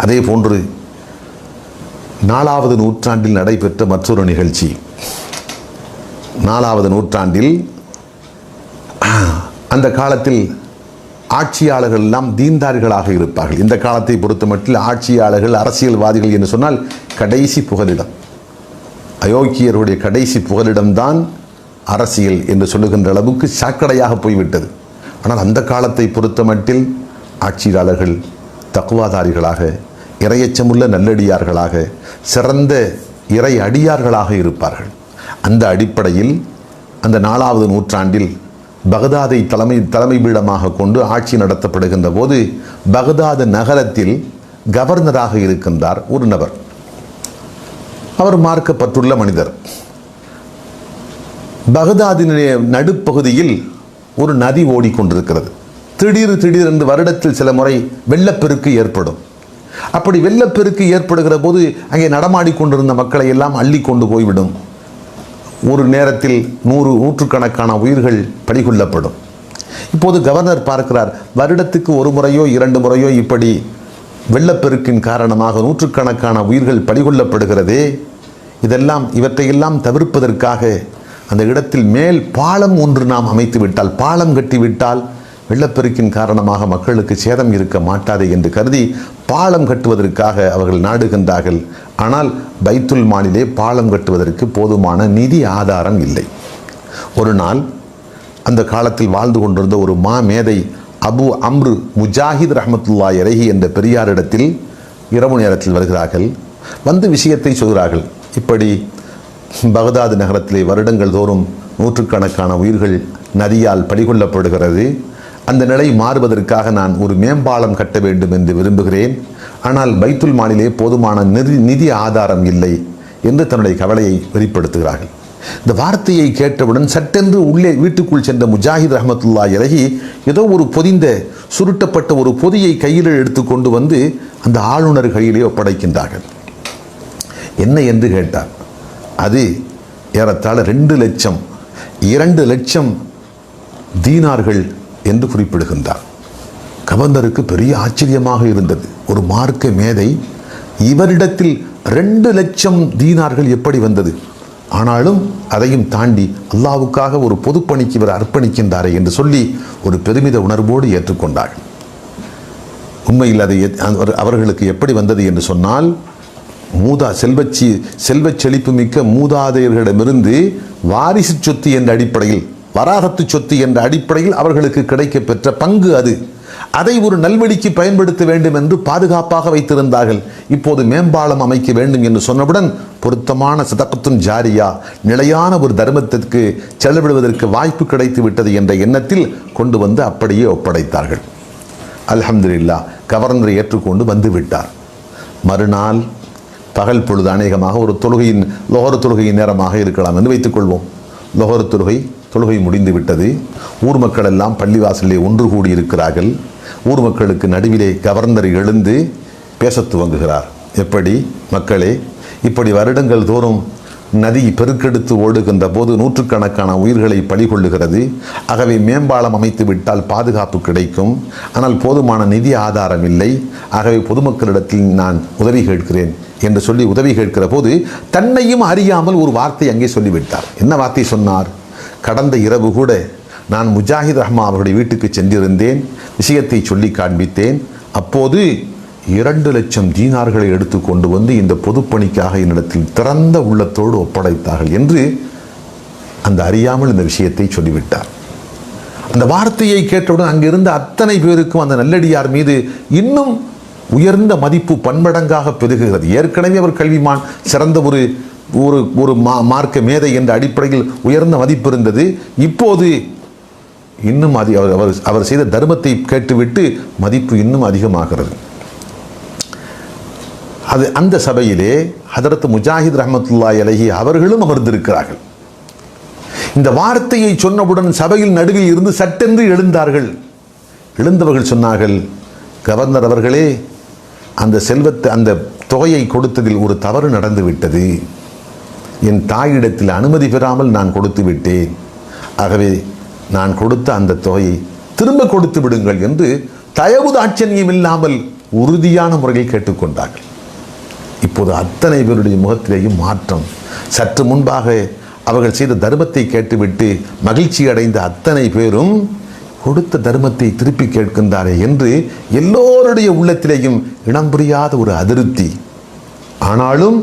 அதே போன்று 4வது நூற்றாண்டில் நடைபெற்ற மற்றொரு நிகழ்ச்சி. 4வது நூற்றாண்டில் அந்த காலத்தில் ஆட்சியாளர்கள் எல்லாம் தீன்தார்களாக இருப்பார்கள். இந்த காலத்தை பொறுத்தமட்டில் ஆட்சியாளர்கள் அரசியல்வாதிகள் என்று சொன்னால் கடைசி புகலிடம், அயோக்கியருடைய கடைசி புகலிடம்தான் அரசியல் என்று சொல்லுகின்ற அளவுக்கு சாக்கடையாக போய்விட்டது. ஆனால் அந்த காலத்தை பொறுத்தமட்டில் ஆட்சியாளர்கள் தக்குவாதாரிகளாக, இறையச்சமுள்ள நல்லடியார்களாக, சிறந்த இறை அடியார்களாக இருப்பார்கள். அந்த அடிப்படையில் அந்த 4வது நூற்றாண்டில் பகதாதை தலைமை பீடமாக கொண்டு ஆட்சி நடத்தப்படுகின்ற போது பகதாது நகரத்தில் கவர்னராக இருக்கின்றார் ஒரு நபர். அவர் மார்க்கப்பட்டுள்ள மனிதர். பகதாதினுடைய நடுப்பகுதியில் ஒரு நதி ஓடிக்கொண்டிருக்கிறது. திடீரென்று வருடத்தில் சில முறை வெள்ளப்பெருக்கு ஏற்படும். அப்படி வெள்ளப்பெருக்கு ஏற்படுகிற போது அங்கே நடமாடிக்கொண்டிருந்த மக்களை எல்லாம் அள்ளி கொண்டு போய்விடும். ஒரு நேரத்தில் நூற்றுக்கணக்கான உயிர்கள் பலிகொள்ளப்படும். இப்போது கவர்னர் பார்க்கிறார், வருடத்துக்கு ஒரு முறையோ 2 முறையோ இப்படி வெள்ளப்பெருக்கின் காரணமாக நூற்றுக்கணக்கான உயிர்கள் பலிகொள்ளப்படுகிறதே, இவற்றையெல்லாம் தவிர்ப்பதற்காக அந்த இடத்தில் மேல் பாலம் ஒன்று நாம் அமைத்து விட்டால், பாலம் கட்டிவிட்டால் வெள்ளப்பெருக்கின் காரணமாக மக்களுக்கு சேதம் இருக்க மாட்டாதே என்று கருதி பாலம் கட்டுவதற்காக அவர்கள் நாடுகின்றார்கள். ஆனால் பைத்துல் மாலிலே பாலம் கட்டுவதற்கு போதுமான நிதி ஆதாரம் இல்லை. ஒரு நாள் அந்த காலத்தில் வாழ்ந்து கொண்டிருந்த ஒரு மேதை அபு அம்ரு முஜாஹித் ரஹ்மத்துல்லாஹி அலைஹி என்ற பெரியாரிடத்தில் இரவு நேரத்தில் வருகிறார்கள். வந்து விஷயத்தை சொல்கிறார்கள். இப்படி பகதாது நகரத்திலே வருடங்கள் தோறும் நூற்றுக்கணக்கான உயிர்கள் நதியால் பலிகொள்ளப்படுகிறது. அந்த நிலை மாறுவதற்காக நான் ஒரு மேம்பாலம் கட்ட வேண்டும் என்று விரும்புகிறேன். ஆனால் பைத்துல் மாலிலே போதுமான நிதி ஆதாரம் இல்லை என்று தன்னுடைய கவலையை வெளிப்படுத்துகிறார்கள். இந்த வார்த்தையை கேட்டவுடன் சட்டென்று உள்ளே வீட்டுக்குள் சென்ற முஜாஹித் ரஹ்மத்துல்லாஹி அலைஹி ஏதோ ஒரு சுருட்டப்பட்ட ஒரு பொதியை கையில் எடுத்துக்கொண்டு வந்து அந்த ஆளுநர் கையிலே ஒப்படைக்கின்றார்கள். என்ன என்று கேட்டார். அது ஏறத்தாழ 2 லட்சம் தீனார்கள் என்று குறிப்பிடுகின்றார். கவர்னருக்கு பெரிய ஆச்சரியமாக இருந்தது. ஒரு மார்க்க மேதை, இவரிடத்தில் 2 லட்சம் தீனார்கள் எப்படி வந்தது? ஆனாலும் அதையும் தாண்டி அல்லாஹ்வுக்காக ஒரு பொதுப்பணிக்கு இவர் அர்ப்பணிக்கின்றாரே என்று சொல்லி ஒரு பெருமித உணர்வோடு ஏற்றுக்கொண்டார். உண்மையில் அது அவர்களுக்கு எப்படி வந்தது என்று சொன்னால், செல்வச் செழிப்பு மிக்க மூதாதையர்களிடமிருந்து வாரிசு சொத்து என்ற அடிப்படையில், வராகத்து சொத்து என்ற அடிப்படையில் அவர்களுக்கு கிடைக்க பெற்ற பங்கு அது. அதை ஒரு நல்வழிக்கு பயன்படுத்த வேண்டும் என்று பாதுகாப்பாக வைத்திருந்தார்கள். இப்போது மேம்பாலம் அமைக்க வேண்டும் என்று சொன்னவுடன் பொருத்தமான சதகத்துன் ஜாரியா, நிலையான ஒரு தர்மத்திற்கு செலவிடுவதற்கு வாய்ப்பு கிடைத்து விட்டது என்ற எண்ணத்தில் கொண்டு வந்து அப்படியே ஒப்படைத்தார்கள். அல்ஹம்துலில்லாஹ், கவர்னரை ஏற்றுக்கொண்டு வந்து விட்டார். மறுநாள் பகல் பொழுது, அநேகமாக ஒரு லொஹர் தொழுகையின் நேரமாக இருக்கலாம் என்று வைத்துக்கொள்வோம். லொஹர் தொழுகை முடிந்து விட்டது. ஊர் மக்கள் எல்லாம் பள்ளிவாசலிலே ஒன்று கூடி இருக்கிறார்கள். ஊர் மக்களுக்கு நடுவிலே கவர்னர் எழுந்து பேச துவங்குகிறார். எப்படி மக்களே, இப்படி வருடங்கள் தோறும் நதி பெருக்கெடுத்து ஓடுகின்ற போது நூற்றுக்கணக்கான உயிர்களை பலிகொள்ளுகிறது. ஆகவே மேம்பாலம் அமைத்து விட்டால் பாதுகாப்பு கிடைக்கும். ஆனால் போதுமான நிதி ஆதாரம் இல்லை. ஆகவே பொதுமக்களிடத்தில் நான் உதவி கேட்கிறேன் என்று சொல்லி உதவி கேட்கிற போது தன்னையும் அறியாமல் ஒரு வார்த்தை அங்கே சொல்லிவிட்டார். என்ன வார்த்தை சொன்னார்? கடந்த இரவு கூட நான் முஜாஹித் ரஹ்மா அவருடைய வீட்டுக்கு சென்றிருந்தேன், விஷயத்தை சொல்லி காண்பித்தேன். அப்போது 2 லட்சம் தீனார்களை எடுத்து கொண்டு வந்து இந்த பொதுப்பணிக்காக என்னிடத்தில் திறந்த உள்ளத்தோடு ஒப்படைத்தார்கள் என்று அந்த அறியாமல் இந்த விஷயத்தை சொல்லிவிட்டார். அந்த வார்த்தையை கேட்டவுடன் அங்கிருந்த அத்தனை பேருக்கும் அந்த நல்லடியார் மீது இன்னும் உயர்ந்த மதிப்பு பன்மடங்காக பெருகுகிறது. ஏற்கனவே அவர் கல்விமான், சிறந்த ஒரு மார்க்க மேதை என்ற அடிப்படையில் உயர்ந்த மதிப்பு இருந்தது. இப்போது இன்னும் அவர் செய்த தர்மத்தை கேட்டுவிட்டு மதிப்பு இன்னும் அதிகமாகிறது. அந்த சபையிலே ஹதரத் முஜாஹித் ரஹ்மத்துல்லாஹி அலைஹி அவர்களும் அமர்ந்திருக்கிறார்கள். இந்த வார்த்தையை சொன்னவுடன் சபையில் நடுவில் இருந்து சட்டென்று எழுந்தார்கள். எழுந்தவர்கள் சொன்னார்கள், கவர்னர் அவர்களே, அந்த தொகையை கொடுத்ததில் ஒரு தவறு நடந்து விட்டது. என் தாயிடத்தில் அனுமதி பெறாமல் நான் கொடுத்து விட்டேன். ஆகவே நான் கொடுத்த அந்த தொகையை திரும்ப கொடுத்து விடுங்கள் என்று தயவு தாட்சண்யம் இல்லாமல் உறுதியான முறையில் கேட்டுக்கொண்டார்கள். இப்போது அத்தனை பேருடைய முகத்திலேயும் மாற்றம். சற்று முன்பாக அவர்கள் செய்த தர்மத்தை கேட்டுவிட்டு மகிழ்ச்சி அடைந்த அத்தனை பேரும் கொடுத்த தர்மத்தை திருப்பி கேட்கின்றாரே என்று எல்லோருடைய உள்ளத்திலேயும் இனம் புரியாத ஒரு அதிருப்தி. ஆனாலும்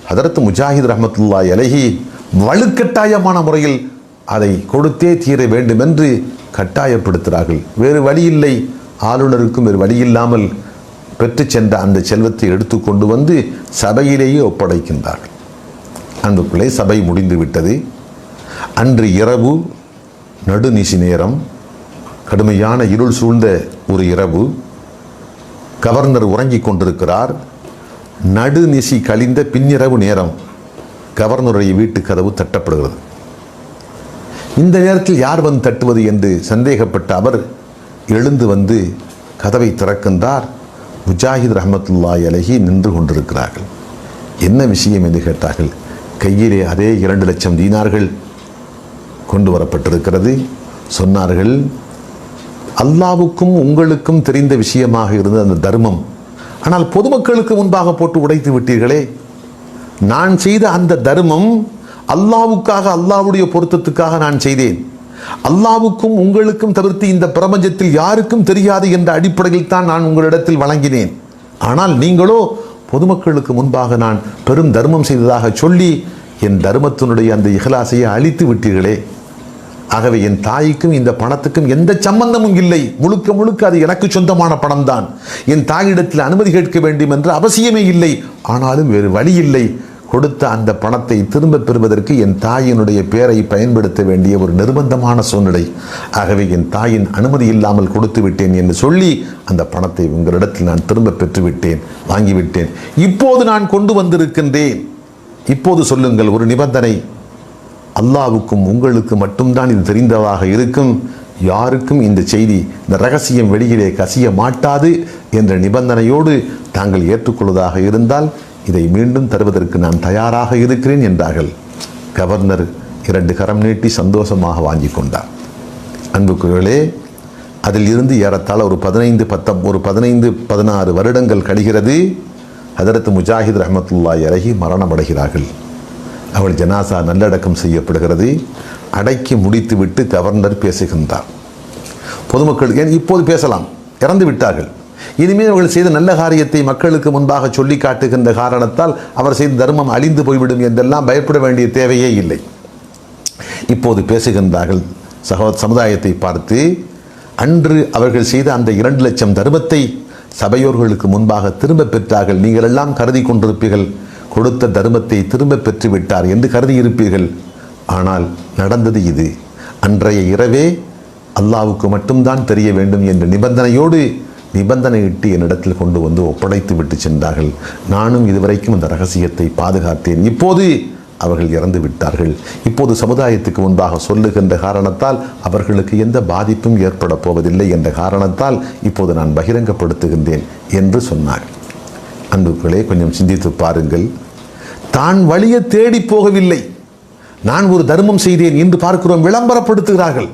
ஹதரத் முஜாஹித் ரஹ்மத்துல்லாஹி அலைஹி வலுக்கட்டாயமான முறையில் அதை கொடுத்தே தீர வேண்டும் என்று கட்டாயப்படுத்துகிறார்கள். வேறு வழி இல்லை. ஆளுநருக்கும் வேறு வழி இல்லாமல் பெற்று சென்ற அந்த செல்வத்தை எடுத்து கொண்டு வந்து சபையிலேயே ஒப்படைக்கின்றார்கள். அன்புக்குள்ளே சபை முடிந்து விட்டது. அன்று இரவு நடுநிசி நேரம், கடுமையான இருள் சூழ்ந்த ஒரு இரவு. கவர்னர் உறங்கிக் கொண்டிருக்கிறார். நடுநிசி கழிந்த பின்னிரவு நேரம் கவர்னருடைய வீட்டு கதவு தட்டப்படுகிறது. இந்த நேரத்தில் யார் வந்து தட்டுவது என்று சந்தேகப்பட்ட அவர் எழுந்து வந்து கதவை திறக்கின்றார். முஜாஹித் ரஹ்மத்துல்லாஹி அலைஹி நின்று கொண்டிருக்கிறார்கள். என்ன விஷயம் என்று கேட்டார்கள். கையிலே அதே 2 லட்சம் தீனார்கள் கொண்டு வரப்பட்டிருக்கிறது. சொன்னார்கள், அல்லாவுக்கும் உங்களுக்கும் தெரிந்த விஷயமாக இருந்த அந்த தர்மம், ஆனால் பொதுமக்களுக்கு முன்பாக போட்டு உடைத்து விட்டீர்களே. நான் செய்த அந்த தர்மம் அல்லாவுக்காக, அல்லாவுடைய பொருத்தத்துக்காக நான் செய்தேன். அல்லாவுக்கும் உங்களுக்கும் தவிர்த்து இந்த பிரபஞ்சத்தில் யாருக்கும் தெரியாது என்ற அடிப்படையில் தான் நான் உங்களிடத்தில் வழங்கினேன். ஆனால் நீங்களோ பொதுமக்களுக்கு முன்பாக நான் பெரும் தர்மம் செய்ததாக சொல்லி என் தர்மத்தினுடைய அந்த இஹ்லாஸையை அழித்து விட்டீர்களே. ஆகவே என் தாய்க்கும் இந்த பணத்துக்கும் எந்த சம்பந்தமும் இல்லை. முழுக்க முழுக்க அது எனக்கு சொந்தமான பணம் தான். என் தாயிடத்தில் அனுமதி கேட்க வேண்டும் என்ற அவசியமே இல்லை. ஆனாலும் வேறு வழி இல்லை. கொடுத்த அந்த பணத்தை திரும்ப பெறுவதற்கு என் தாயினுடைய பெயரை பயன்படுத்த வேண்டிய ஒரு நிர்பந்தமான சூழ்நிலை. ஆகவே என் தாயின் அனுமதி இல்லாமல் கொடுத்து விட்டேன் என்று சொல்லி அந்த பணத்தை உங்களிடத்தில் நான் திரும்ப பெற்றுவிட்டேன், வாங்கிவிட்டேன். இப்போது நான் கொண்டு வந்திருக்கின்றேன். இப்போது சொல்லுங்கள், ஒரு நிபந்தனை. அல்லாவுக்கும் உங்களுக்கு மட்டும்தான் இது தெரிந்ததாக இருக்கும். யாருக்கும் இந்த செய்தி, இந்த ரகசியம் வெளியிலே கசிய மாட்டாது என்ற நிபந்தனையோடு தாங்கள் ஏற்றுக்கொள்வதாக இருந்தால் இதை மீண்டும் தருவதற்கு நான் தயாராக இருக்கிறேன் என்றார்கள். கவர்னர் 2 கரம் நீட்டி சந்தோஷமாக வாங்கி கொண்டார். அன்புக்குரியவர்களே, அதில் இருந்து ஏறத்தாழ ஒரு 15-16 வருடங்கள் கழிகிறது. ஹதரத் முஜாஹித் ரஹ்மத்துல்லாஹி அலைஹி மரணமடைகிறார்கள். அவள் ஜனாசா நல்லடக்கம் செய்யப்படுகிறது. அடக்கி முடித்துவிட்டு கவர்னர் பேசுகின்றார். பொதுமக்கள் இப்போது பேசலாம், இறந்து விட்டார்கள். இனிமேல் அவர்கள் செய்த நல்ல காரியத்தை மக்களுக்கு முன்பாக சொல்லி காட்டுகின்ற காரணத்தால் அவர் செய்த தர்மம் அழிந்து போய்விடும் என்றெல்லாம் பயப்பட வேண்டிய தேவையே இல்லை. இப்போது பேசுகின்றார்கள் சமுதாயத்தை பார்த்து. அன்று அவர்கள் செய்த அந்த 2 லட்சம் தர்மத்தை சபையோர்களுக்கு முன்பாக திரும்ப பெற்றார்கள். நீங்கள் எல்லாம் கருதி கொண்டிருப்பீர்கள், கொடுத்த தர்மத்தை திரும்ப பெற்று விட்டார் என்று கருதி இருப்பீர்கள். ஆனால் நடந்தது இது. அன்றைய இரவே அல்லாவுக்கு மட்டும்தான் தெரிய வேண்டும் என்ற நிபந்தனையிட்டு என்னிடத்தில் கொண்டு வந்து ஒப்படைத்து விட்டு சென்றார்கள். நானும் இதுவரைக்கும் அந்த ரகசியத்தை பாதுகாத்தேன். இப்போது அவர்கள் இறந்து விட்டார்கள். இப்போது சமுதாயத்துக்கு முன்பாக சொல்லுகின்ற காரணத்தால் அவர்களுக்கு எந்த பாதிப்பும் ஏற்பட போவதில்லை என்ற காரணத்தால் இப்போது நான் பகிரங்கப்படுத்துகின்றேன் என்று சொன்னார். அன்புக்களே, கொஞ்சம் சிந்தித்து பாருங்கள். தான் வழியை தேடி போகவில்லை. நான் ஒரு தர்மம் செய்தேன் என்று பார்க்கிறோம், விளம்பரப்படுத்துகிறார்கள்.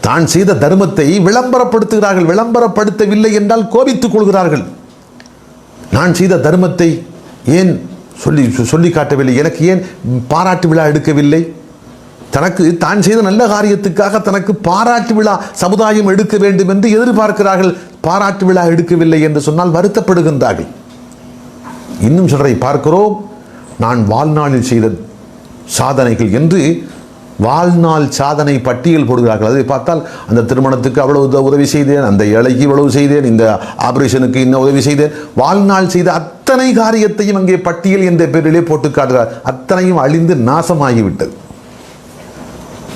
தான் செய்த தர்மத்தை விளம்பரப்படுத்துகிறார்கள். விளம்பரப்படுத்தவில்லை என்றால் கோபித்துக் கொள்கிறார்கள். நான் செய்த தர்மத்தை ஏன் சொல்லி காட்டவில்லை, எனக்கு ஏன் பாராட்டு விழா எடுக்கவில்லை, தனக்கு தான் செய்த நல்ல காரியத்துக்காக தனக்கு பாராட்டு விழா சமுதாயம் எடுக்க வேண்டும் என்று எதிர்பார்க்கிறார்கள். பாராட்டு விழா எடுக்கவில்லை என்று சொன்னால் வருத்தப்படுகின்றார்கள். இன்னும் சிலரை பார்க்கிறோம், நான் வாழ்நாளில் செய்த சாதனைகள் என்று வாழ்நாள் சாதனை பட்டியல் போடுகிறார்கள். அதை பார்த்தால் அந்த திருமணத்துக்கு அவ்வளவு உதவி செய்தேன், அந்த ஏழைக்கு இவ்வளவு செய்தேன், இந்த ஆபரேஷனுக்கு இன்னும் உதவி செய்தேன். வாழ்நாள் செய்த அத்தனை காரியத்தையும் அங்கே பட்டியல் என்ற பெயரிலே போட்டு காட்டுகிறார். அத்தனையும் அழிந்து நாசமாகிவிட்டது.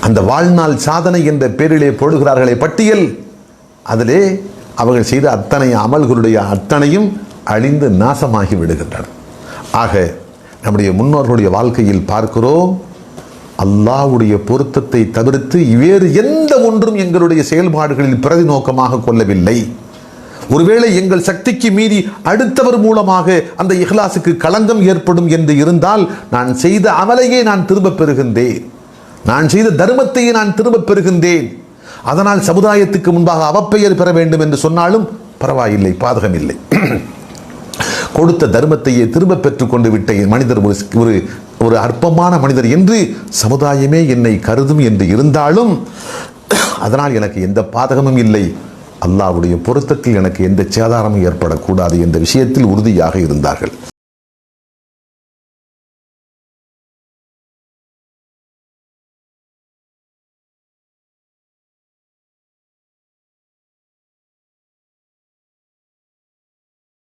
அந்த வாழ்நாள் சாதனை என்ற பெயரிலே போடுகிறார்களே பட்டியல், அதிலே அவர்கள் செய்த அத்தனை அமல்களுடைய அத்தனையும் அழிந்து நாசமாகி விடுகின்றன. ஆக நம்முடைய முன்னோர்களுடைய வாழ்க்கையில் பார்க்கிறோம், அல்லாஹ்வுடைய பொருத்தத்தை தவிர்த்து வேறு எந்த ஒன்றும் எங்களுடைய செயல்பாடுகளில் பிரதி நோக்கமாக கொள்ளவில்லை. ஒருவேளை எங்கள் சக்திக்கு மீறி அடுத்தவர் மூலமாக அந்த இஹ்லாஸுக்கு களங்கம் ஏற்படும் என்று இருந்தால் நான் செய்த அமலையே நான் திரும்ப பெறுகின்றேன், நான் செய்த தர்மத்தையே நான் திரும்ப பெறுகின்றேன். அதனால் சமுதாயத்துக்கு முன்பாக அவப்பெயர் பெற வேண்டும் என்று சொன்னாலும் பரவாயில்லை, பாதகம் இல்லை. கொடுத்த தர்மத்தையே திரும்ப பெற்றுக் கொண்டு விட்ட மனிதர் ஒரு ஒரு அற்பமான மனிதர் என்று சமுதாயமே என்னை கருதும் என்று இருந்தாலும் அதனால் எனக்கு எந்த பாதகமும் இல்லை, அல்லாஹ்வுடைய பொருத்தத்தில் எனக்கு எந்த சேதாரமும் ஏற்படக்கூடாது என்ற விஷயத்தில் உறுதியாக இருந்தார்கள்.